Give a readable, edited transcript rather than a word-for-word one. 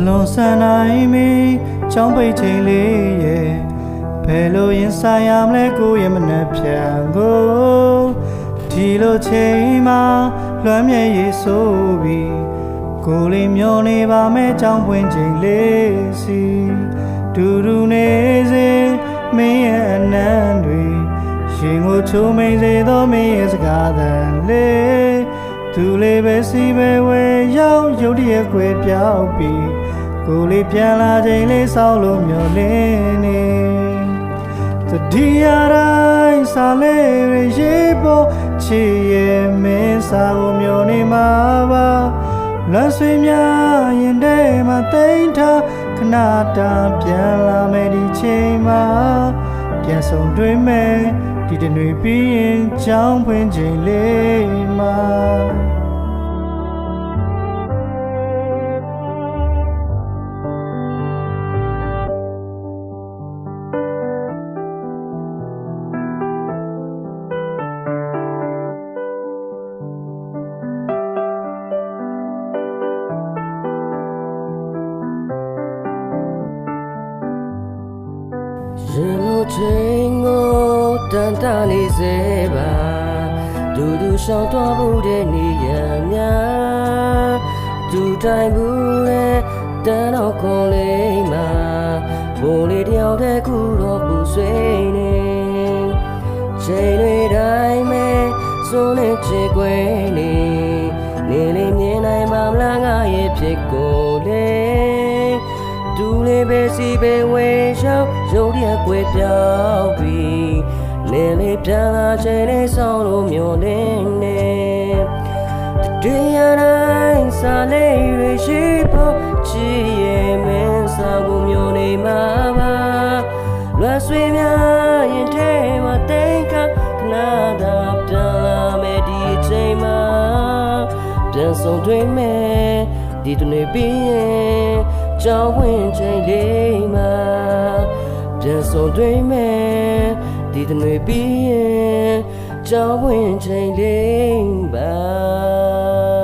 လွန်ဆန်နိုင်မီချောင်းပိတ်ချိန်လေးရဲ့ဘယ်လိုရင်ဆိုင်ရမလဲကိုရဲ့မနှက်ဖြံကိုဒီလိုချိန်မှာလွမ်းမြေရေးဆိုပြီးကိုလေးမျောနေပါမဲ့ချောင်းပွင့်ချိန်လေးစီဒူဒူနေစေမင်းရဲ့အနံ့တွေရှင်ကိုချိုးမိန်စေသောမင်းရဲ့စကားသံလေးသူလေးပဲစီပဲဝဲရောက်ရုတ်တရက်ခွေပြောက်ပြီးကိုလေးပြန်လာချိန်လေးဆောက်လို့မျောလင်းနေတတိယတိုင်းစာလေးရေပေါ်ချီရဲ့မင်းစာကိုမျောနေမှာပါလွမ်းဆွေများရင်ထဲမှာတိမ်ထားခဏတာပြန်လာမယ်ဒီချိန်မှာပြန်ဆုံတွေ့မယ်ဒီတနေ့ပြီးရင်ချောင်းဖွင့်ချိန်လေးမှာရင်လိုချိန်ကိုတန်တနေစေပါဒူဒူရှောင်းသွားဖို့တဲ့နေရများဒူတိုင်းဘူးလေတန်တော့ခွန်လေးမှာဘိုးလေးတယောက်တည်းခုတော့ပူဆွေးနေချိန်တွေတိုင်းမဲ့စွန်းနေချေကွယ်နေနေလေးမြင်နိုင်မှာမလားငါရဲ့ဖြစ်ကိုလေသူလေးပဲစီပဲဝဲရှောင်းရုပ်ရက်ွယ်ပြောက်ပြီးနေလေးပြန်လာချိန်လေးဆောင်လို့မျောနေနေတည်ရတိုင်းစာလေးတွေရှိဖို့ချီရဲ့မင်းစာကိုမျောနေမှာပါလွယ်ဆွေများရင်ထဲမှာတိတ်ခါခဏသာပြန်လာမယ်ဒီချိန်မှာပြန်ဆုံးတွေ့မယ်ဒီတနေ့ပြီးရင်ကြောင်းဝင်ချိန်လေးမှာပြန်ဆုံးတွေ့မယ်ဒီတနေ့ပြီးရင်ကြောင်းဝင်ချိန်လေးပါ